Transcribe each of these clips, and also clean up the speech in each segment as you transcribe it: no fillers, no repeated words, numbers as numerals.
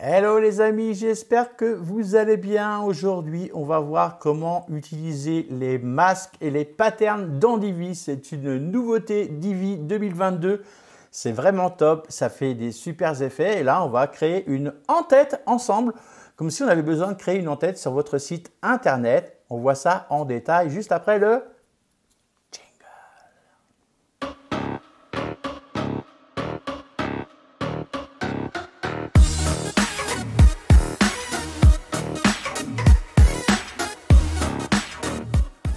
Hello les amis, j'espère que vous allez bien. Aujourd'hui, on va voir comment utiliser les masques et les patterns dans Divi. C'est une nouveauté Divi 2022. C'est vraiment top, ça fait des super effets. Et là, on va créer une en-tête ensemble, comme si on avait besoin de créer une en-tête sur votre site internet. On voit ça en détail juste après le jingle.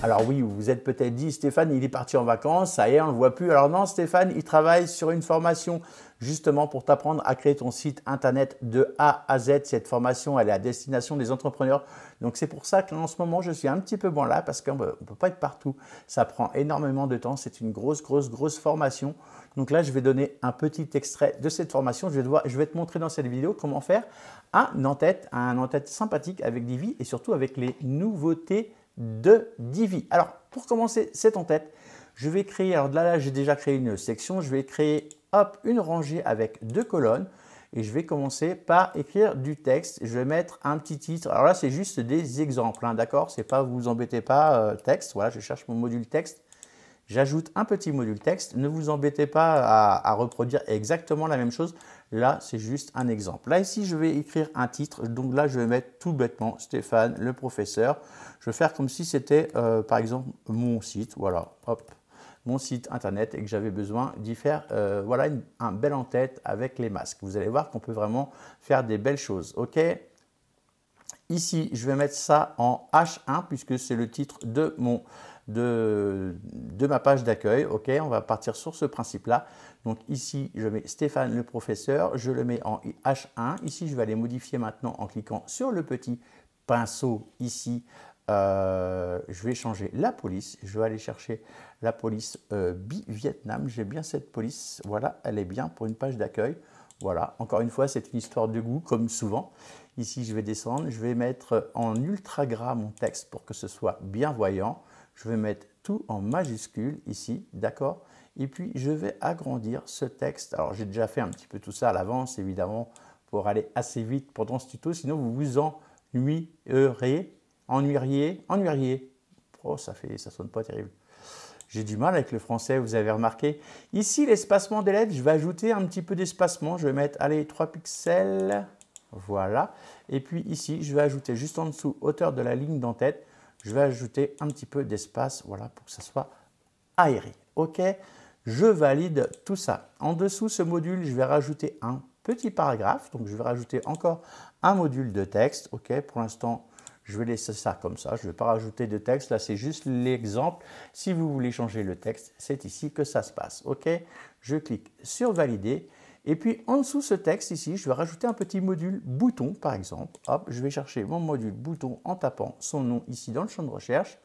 Alors oui, vous vous êtes peut-être dit, Stéphane, il est parti en vacances, ça y est, on ne le voit plus. Alors non, Stéphane, il travaille sur une formation justement pour t'apprendre à créer ton site internet de A à Z. Cette formation, elle est à destination des entrepreneurs. Donc c'est pour ça qu'en ce moment, je suis un petit peu bon là parce qu'on ne peut pas être partout. Ça prend énormément de temps. C'est une grosse formation. Donc là, je vais donner un petit extrait de cette formation. Je vais te montrer dans cette vidéo comment faire un en-tête sympathique avec Divi et surtout avec les nouveautés de Divi. Alors, pour commencer cette en-tête, je vais créer, alors là j'ai déjà créé une section, je vais créer une rangée avec 2 colonnes et je vais commencer par écrire du texte. Je vais mettre un petit titre. Alors là, c'est juste des exemples, hein, d'accord? C'est pas, vous embêtez pas, texte. Voilà, je cherche mon module texte. J'ajoute un petit module texte. Ne vous embêtez pas à reproduire exactement la même chose. Là, c'est juste un exemple. Là, ici, je vais écrire un titre. Donc là, je vais mettre tout bêtement Stéphane, le professeur. Je vais faire comme si c'était, par exemple, mon site. Voilà, hop, mon site internet et que j'avais besoin d'y faire voilà, un bel en-tête avec les masques. Vous allez voir qu'on peut vraiment faire des belles choses. OK ? Ici, je vais mettre ça en H1 puisque c'est le titre de ma page d'accueil. OK, on va partir sur ce principe-là. Donc ici, je mets Stéphane le professeur, je le mets en H1. Ici, je vais aller modifier maintenant en cliquant sur le petit pinceau ici. Je vais changer la police. Je vais aller chercher la police Vietnam. J'ai bien cette police. Voilà, elle est bien pour une page d'accueil. Voilà, encore une fois, c'est une histoire de goût, comme souvent. Ici, je vais descendre. Je vais mettre en ultra gras mon texte pour que ce soit bien voyant. Je vais mettre tout en majuscule ici, d'accord? Et puis, je vais agrandir ce texte. Alors, j'ai déjà fait un petit peu tout ça à l'avance, évidemment, pour aller assez vite pendant ce tuto. Sinon, vous vous ennuyeriez. Oh, ça sonne pas terrible. J'ai du mal avec le français, vous avez remarqué. Ici, l'espacement des lettres, je vais ajouter un petit peu d'espacement. Je vais mettre, allez, 3 pixels. Voilà. Et puis ici, je vais ajouter juste en dessous, hauteur de la ligne d'en-tête, je vais ajouter un petit peu d'espace, voilà, pour que ça soit aéré. OK, je valide tout ça. En dessous, ce module, je vais rajouter un petit paragraphe. Donc, je vais rajouter encore un module de texte. OK, pour l'instant, je vais laisser ça comme ça. Je ne vais pas rajouter de texte. Là, c'est juste l'exemple. Si vous voulez changer le texte, c'est ici que ça se passe. OK, je clique sur valider. Et puis, en dessous ce texte ici, je vais rajouter un petit module bouton, par exemple. Hop, je vais chercher mon module bouton en tapant son nom ici dans le champ de recherche.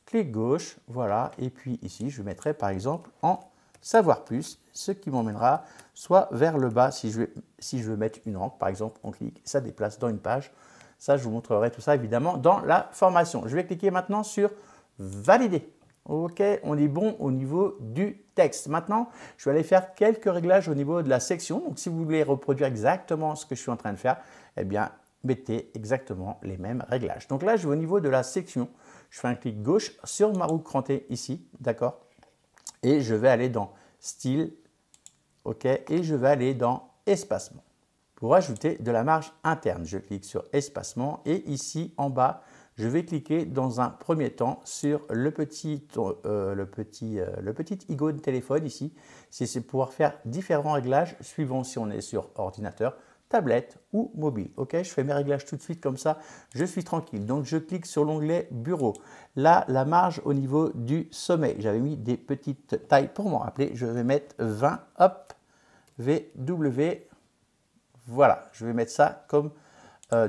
Clic gauche, voilà. Et puis ici, je mettrai par exemple en savoir plus, ce qui m'emmènera soit vers le bas si je veux mettre une encre. Par exemple, on clique, ça déplace dans une page. Ça, je vous montrerai tout ça évidemment dans la formation. Je vais cliquer maintenant sur valider. OK, on est bon au niveau du texte. Maintenant, je vais aller faire quelques réglages au niveau de la section. Donc, si vous voulez reproduire exactement ce que je suis en train de faire, eh bien, mettez exactement les mêmes réglages. Donc là, je vais au niveau de la section. Je fais un clic gauche sur ma roue crantée ici, d'accord? Et je vais aller dans style, OK, et je vais aller dans espacement. Pour ajouter de la marge interne, je clique sur espacement et ici en bas, je vais cliquer dans un premier temps sur le petit icône téléphone ici. C'est pouvoir faire différents réglages suivant si on est sur ordinateur, tablette ou mobile. OK, je fais mes réglages tout de suite comme ça, je suis tranquille. Donc, je clique sur l'onglet bureau. Là, la marge au niveau du sommet, j'avais mis des petites tailles pour m'en rappeler. Je vais mettre 20, hop, VW. Voilà, je vais mettre ça comme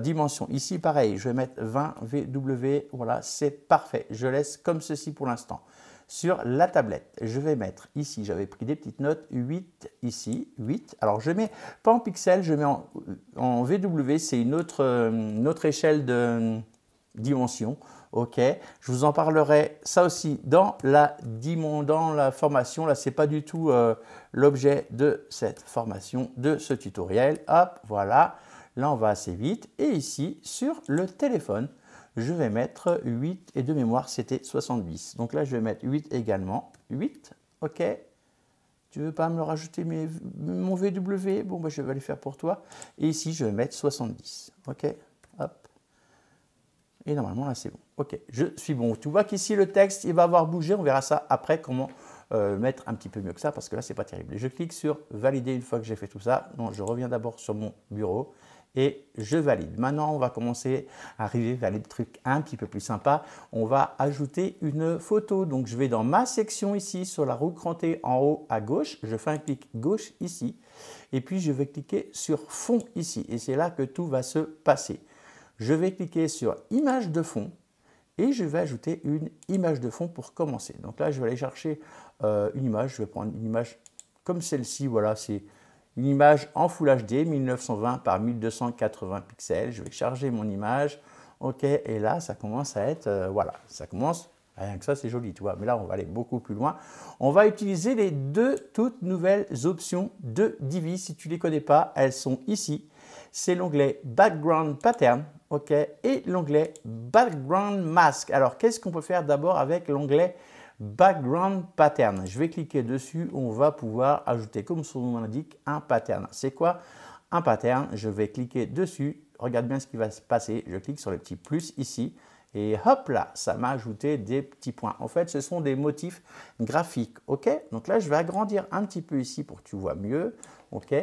dimension. Ici, pareil, je vais mettre 20 VW. Voilà, c'est parfait. Je laisse comme ceci pour l'instant. Sur la tablette, je vais mettre ici, j'avais pris des petites notes, 8 ici, 8. Alors, je mets pas en pixels, je mets en VW, c'est une autre échelle de dimension. OK, je vous en parlerai ça aussi dans la formation. Là, ce n'est pas du tout l'objet de cette formation, de ce tutoriel. Hop, voilà. Là, on va assez vite. Et ici, sur le téléphone, je vais mettre 8 et de mémoire, c'était 70. Donc là, je vais mettre 8 également. 8, OK. Tu ne veux pas me le rajouter, mon VW? Bon, bah, je vais le faire pour toi. Et ici, je vais mettre 70. OK. Hop. Et normalement, là, c'est bon. OK, je suis bon. Tu vois qu'ici, le texte, il va avoir bougé. On verra ça après, comment mettre un petit peu mieux que ça, parce que là, c'est pas terrible. Je clique sur valider une fois que j'ai fait tout ça. Non, je reviens d'abord sur mon bureau et je valide. Maintenant, on va commencer à arriver vers les trucs un petit peu plus sympas. On va ajouter une photo. Donc, je vais dans ma section ici, sur la roue crantée en haut à gauche. Je fais un clic gauche ici. Et puis, je vais cliquer sur fond ici. Et c'est là que tout va se passer. Je vais cliquer sur image de fond et je vais ajouter une image de fond pour commencer. Donc là, je vais aller chercher une image. Je vais prendre une image comme celle-ci. Voilà, c'est une image en Full HD, 1920 par 1280 pixels. Je vais charger mon image. OK, et là, ça commence à être, voilà, ça commence, rien que ça, c'est joli, tu vois. Mais là, on va aller beaucoup plus loin. On va utiliser les deux toutes nouvelles options de Divi. Si tu ne les connais pas, elles sont ici. C'est l'onglet Background Pattern, OK, et l'onglet Background Mask. Alors, qu'est-ce qu'on peut faire d'abord avec l'onglet Background Pattern? Je vais cliquer dessus, on va pouvoir ajouter, comme son nom l'indique, un pattern. C'est quoi un pattern? Je vais cliquer dessus, regarde bien ce qui va se passer. Je clique sur le petit plus ici et hop là, ça m'a ajouté des petits points. En fait, ce sont des motifs graphiques, OK? Donc là, je vais agrandir un petit peu ici pour que tu vois mieux, OK?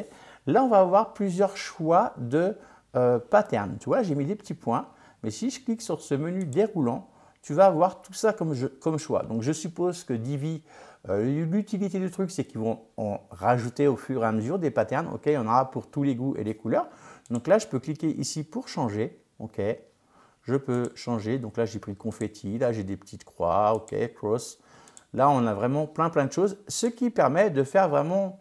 Là, on va avoir plusieurs choix de pattern. Tu vois, j'ai mis des petits points, mais si je clique sur ce menu déroulant, tu vas avoir tout ça comme choix. Donc, je suppose que Divi, l'utilité du truc, c'est qu'ils vont en rajouter au fur et à mesure des patterns. OK, il y en aura pour tous les goûts et les couleurs. Donc là, je peux cliquer ici pour changer. OK, je peux changer. Donc là, j'ai pris confetti. Là, j'ai des petites croix. OK, cross. Là, on a vraiment plein de choses, ce qui permet de faire vraiment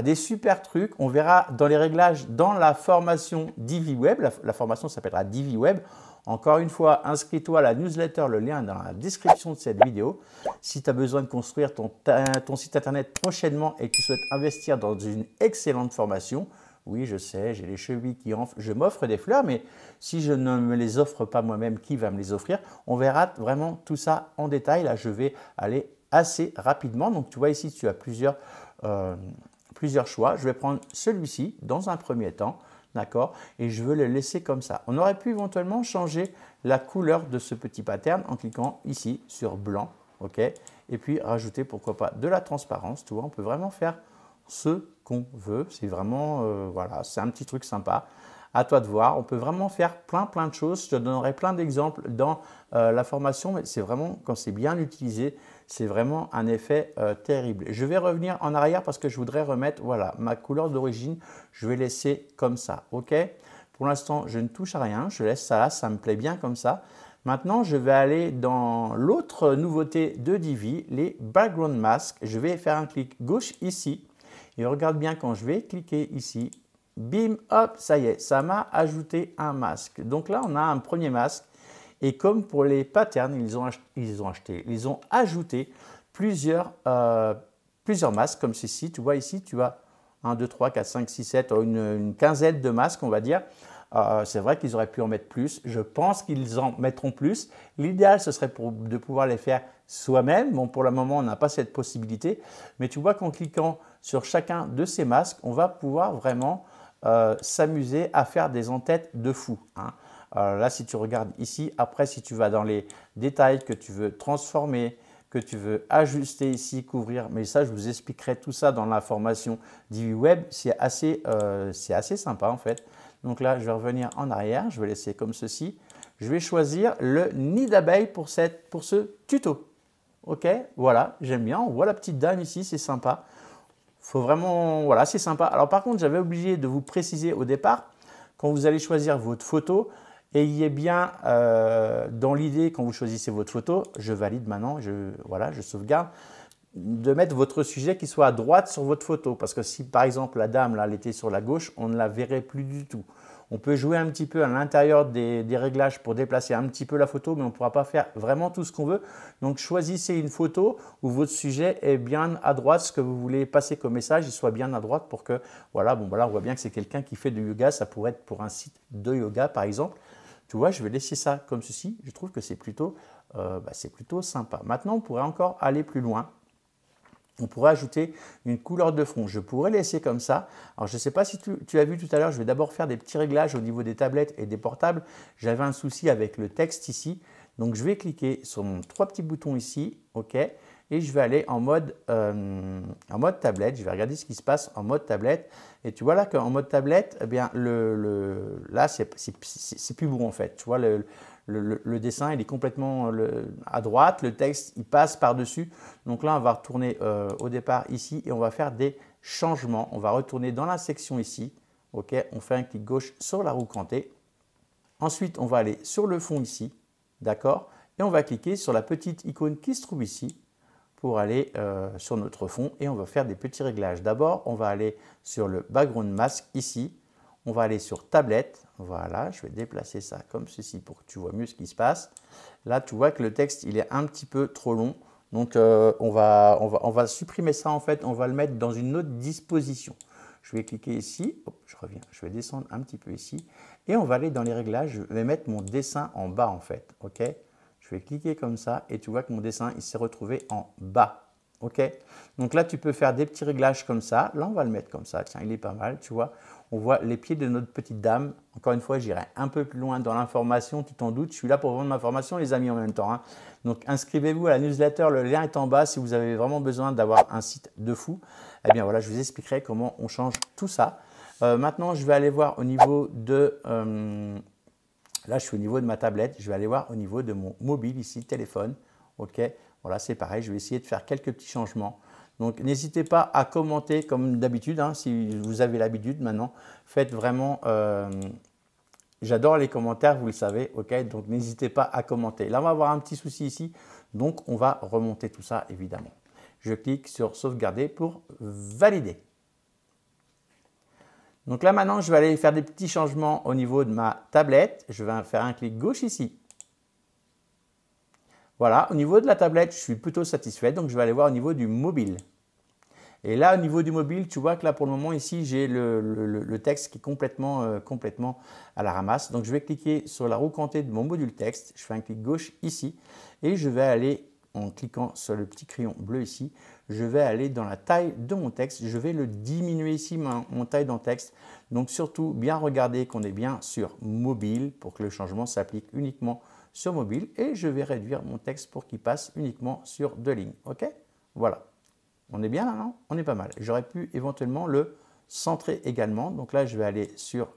des super trucs. On verra dans les réglages dans la formation Divi Web. La formation s'appellera Divi Web. Encore une fois, inscris-toi à la newsletter, le lien est dans la description de cette vidéo. Si tu as besoin de construire ton site internet prochainement et que tu souhaites investir dans une excellente formation, oui, je sais, j'ai les chevilles qui enflent, je m'offre des fleurs, mais si je ne me les offre pas moi-même, qui va me les offrir? On verra vraiment tout ça en détail. Là, je vais aller assez rapidement. Donc, tu vois ici, tu as plusieurs choix. Je vais prendre celui-ci dans un premier temps, d'accord, et je veux le laisser comme ça. On aurait pu éventuellement changer la couleur de ce petit pattern en cliquant ici sur blanc, ok, et puis rajouter pourquoi pas de la transparence. Tu vois, on peut vraiment faire ce qu'on veut. C'est vraiment, voilà, c'est un petit truc sympa. À toi de voir. On peut vraiment faire plein de choses. Je te donnerai plein d'exemples dans la formation, mais c'est vraiment, quand c'est bien utilisé, c'est vraiment un effet terrible. Je vais revenir en arrière parce que je voudrais remettre, voilà, ma couleur d'origine. Je vais laisser comme ça, ok? Pour l'instant, je ne touche à rien. Je laisse ça là, ça me plaît bien comme ça. Maintenant, je vais aller dans l'autre nouveauté de Divi, les Background Masks. Je vais faire un clic gauche ici. Et regarde bien quand je vais cliquer ici. Bim, hop, ça y est, ça m'a ajouté un masque. Donc là, on a un premier masque. Et comme pour les patterns, ils ont ajouté plusieurs masques comme ceci. Tu vois ici, tu as 1, 2, 3, 4, 5, 6, 7, une quinzaine de masques, on va dire. C'est vrai qu'ils auraient pu en mettre plus. Je pense qu'ils en mettront plus. L'idéal, ce serait de pouvoir les faire soi-même. Bon, pour le moment, on n'a pas cette possibilité. Mais tu vois qu'en cliquant sur chacun de ces masques, on va pouvoir vraiment s'amuser à faire des en-têtes de fou, hein. Là, si tu regardes ici, après, si tu vas dans les détails que tu veux transformer, que tu veux ajuster ici, couvrir, mais ça, je vous expliquerai tout ça dans la formation Divi Web. C'est assez sympa en fait. Donc là, je vais revenir en arrière, je vais laisser comme ceci. Je vais choisir le nid d'abeille pour ce tuto. Ok, voilà, j'aime bien. On voit la petite dame ici, c'est sympa. Faut vraiment, voilà, c'est sympa. Alors par contre, j'avais oublié de vous préciser au départ, quand vous allez choisir votre photo, ayez bien dans l'idée, quand vous choisissez votre photo, je valide maintenant, voilà, je sauvegarde, de mettre votre sujet qui soit à droite sur votre photo. Parce que si par exemple la dame, là, elle était sur la gauche, on ne la verrait plus du tout. On peut jouer un petit peu à l'intérieur des réglages pour déplacer un petit peu la photo, mais on ne pourra pas faire vraiment tout ce qu'on veut. Donc, choisissez une photo où votre sujet est bien à droite, ce que vous voulez passer comme message, il soit bien à droite pour que, voilà, bon, voilà, on voit bien que c'est quelqu'un qui fait du yoga. Ça pourrait être pour un site de yoga, par exemple. Tu vois, je vais laisser ça comme ceci. Je trouve que c'est plutôt sympa. Maintenant, on pourrait encore aller plus loin. On pourrait ajouter une couleur de fond. Je pourrais laisser comme ça. Alors, je ne sais pas si tu as vu tout à l'heure, je vais d'abord faire des petits réglages au niveau des tablettes et des portables. J'avais un souci avec le texte ici. Donc, je vais cliquer sur mon trois petits boutons ici. OK. Et je vais aller en mode tablette. Je vais regarder ce qui se passe en mode tablette. Et tu vois là qu'en mode tablette, eh bien, là, c'est plus beau en fait. Tu vois, le dessin, il est complètement à droite. Le texte, il passe par-dessus. Donc là, on va retourner au départ ici et on va faire des changements. On va retourner dans la section ici. OK, on fait un clic gauche sur la roue crantée. Ensuite, on va aller sur le fond ici. D'accord? Et on va cliquer sur la petite icône qui se trouve ici pour aller sur notre fond et on va faire des petits réglages. D'abord, on va aller sur le background mask ici. On va aller sur tablette. Voilà, je vais déplacer ça comme ceci pour que tu vois mieux ce qui se passe. Là, tu vois que le texte, il est un petit peu trop long. Donc, on va supprimer ça en fait. On va le mettre dans une autre disposition. Je vais cliquer ici. Hop, je reviens. Je vais descendre un petit peu ici. Et on va aller dans les réglages. Je vais mettre mon dessin en bas en fait. OK ? Je vais cliquer comme ça et tu vois que mon dessin il s'est retrouvé en bas. OK? Donc là, tu peux faire des petits réglages comme ça. Là, on va le mettre comme ça. Tiens, il est pas mal, tu vois. On voit les pieds de notre petite dame. Encore une fois, j'irai un peu plus loin dans l'information, tu t'en doutes. Je suis là pour vendre ma formation, les amis, en même temps. Hein. Donc, inscrivez-vous à la newsletter. Le lien est en bas si vous avez vraiment besoin d'avoir un site de fou. Eh bien, voilà, je vous expliquerai comment on change tout ça. Maintenant, je vais aller voir au niveau de... là, je suis au niveau de ma tablette. Je vais aller voir au niveau de mon mobile ici, téléphone. OK, voilà, c'est pareil. Je vais essayer de faire quelques petits changements. Donc, n'hésitez pas à commenter comme d'habitude. Hein, si vous avez l'habitude maintenant, faites vraiment... j'adore les commentaires, vous le savez. OK, donc n'hésitez pas à commenter. Là, on va avoir un petit souci ici. Donc, on va remonter tout ça, évidemment. Je clique sur sauvegarder pour valider. Donc là, maintenant, je vais aller faire des petits changements au niveau de ma tablette. Je vais faire un clic gauche ici. Voilà, au niveau de la tablette, je suis plutôt satisfait. Donc, je vais aller voir au niveau du mobile. Et là, au niveau du mobile, tu vois que là, pour le moment, ici, j'ai le texte qui est complètement à la ramasse. Donc, je vais cliquer sur la roue crantée de mon module texte. Je fais un clic gauche ici et je vais aller, en cliquant sur le petit crayon bleu ici, je vais aller dans la taille de mon texte. Je vais le diminuer ici, mon taille dans le texte. Donc, surtout, bien regarder qu'on est bien sur mobile pour que le changement s'applique uniquement sur mobile. Et je vais réduire mon texte pour qu'il passe uniquement sur 2 lignes. OK? Voilà. On est bien là, non? On est pas mal. J'aurais pu éventuellement le centrer également. Donc là, je vais aller sur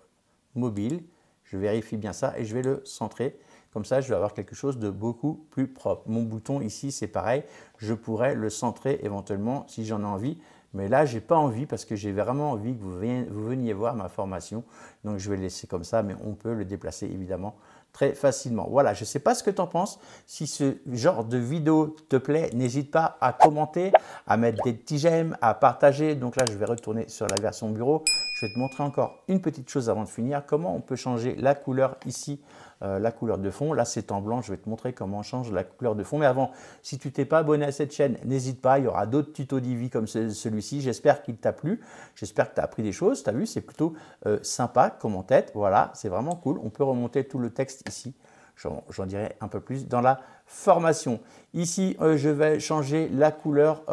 mobile. Je vérifie bien ça et je vais le centrer. Comme ça, je vais avoir quelque chose de beaucoup plus propre. Mon bouton ici, c'est pareil. Je pourrais le centrer éventuellement si j'en ai envie. Mais là, je n'ai pas envie parce que j'ai vraiment envie que vous veniez voir ma formation. Donc, je vais le laisser comme ça, mais on peut le déplacer évidemment très facilement. Voilà, je ne sais pas ce que tu en penses. Si ce genre de vidéo te plaît, n'hésite pas à commenter, à mettre des petits j'aime, à partager. Donc là, je vais retourner sur la version bureau. Je vais te montrer encore une petite chose avant de finir. Comment on peut changer la couleur ici, la couleur de fond. Là, c'est en blanc. Je vais te montrer comment on change la couleur de fond. Mais avant, si tu t'es pas abonné à cette chaîne, n'hésite pas. Il y aura d'autres tutos Divi comme celui-ci. J'espère qu'il t'a plu. J'espère que tu as appris des choses. Tu as vu, c'est plutôt sympa comme en tête. Voilà, c'est vraiment cool. On peut remonter tout le texte ici. J'en dirai un peu plus dans la formation. Ici, je vais changer la couleur.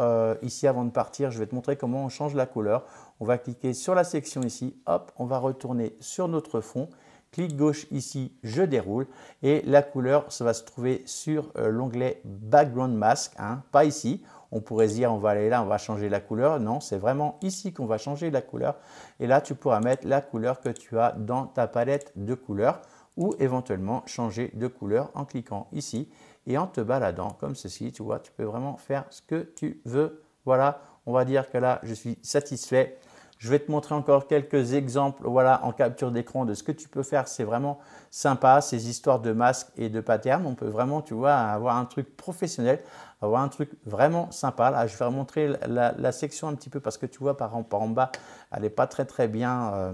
Ici, avant de partir, je vais te montrer comment on change la couleur. On va cliquer sur la section ici. Hop, on va retourner sur notre fond. Clic gauche ici, je déroule. Et la couleur, ça va se trouver sur l'onglet Background Mask. Hein, pas ici. On pourrait se dire, on va aller là, on va changer la couleur. Non, c'est vraiment ici qu'on va changer la couleur. Et là, tu pourras mettre la couleur que tu as dans ta palette de couleurs ou éventuellement changer de couleur en cliquant ici et en te baladant comme ceci. Tu vois, tu peux vraiment faire ce que tu veux. Voilà, on va dire que là, je suis satisfait. Je vais te montrer encore quelques exemples voilà, en capture d'écran de ce que tu peux faire. C'est vraiment sympa, ces histoires de masques et de patterns. On peut vraiment, tu vois, avoir un truc professionnel, avoir un truc vraiment sympa. Là, je vais remontrer la section un petit peu parce que tu vois, par en bas, elle n'est pas très bien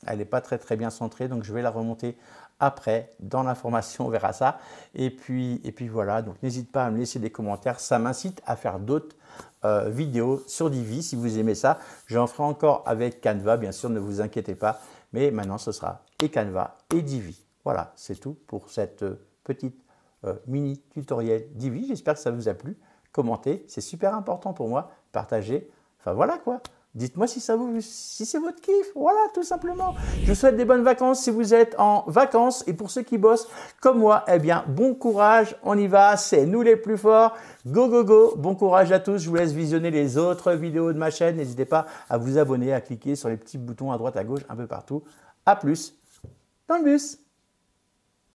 Elle n'est pas très bien centrée, donc je vais la remonter après. Dans l'information, on verra ça. Et puis voilà, donc n'hésite pas à me laisser des commentaires. Ça m'incite à faire d'autres vidéos sur Divi si vous aimez ça. J'en ferai encore avec Canva, bien sûr, ne vous inquiétez pas. Mais maintenant, ce sera et Canva et Divi. Voilà, c'est tout pour cette petite mini tutoriel Divi. J'espère que ça vous a plu. Commentez, c'est super important pour moi. Partagez. Enfin voilà quoi. Dites-moi si c'est votre kiff. Voilà, tout simplement. Je vous souhaite des bonnes vacances si vous êtes en vacances. Et pour ceux qui bossent comme moi, eh bien, bon courage. On y va. C'est nous les plus forts. Go, go, go. Bon courage à tous. Je vous laisse visionner les autres vidéos de ma chaîne. N'hésitez pas à vous abonner, à cliquer sur les petits boutons à droite, à gauche, un peu partout. À plus dans le bus.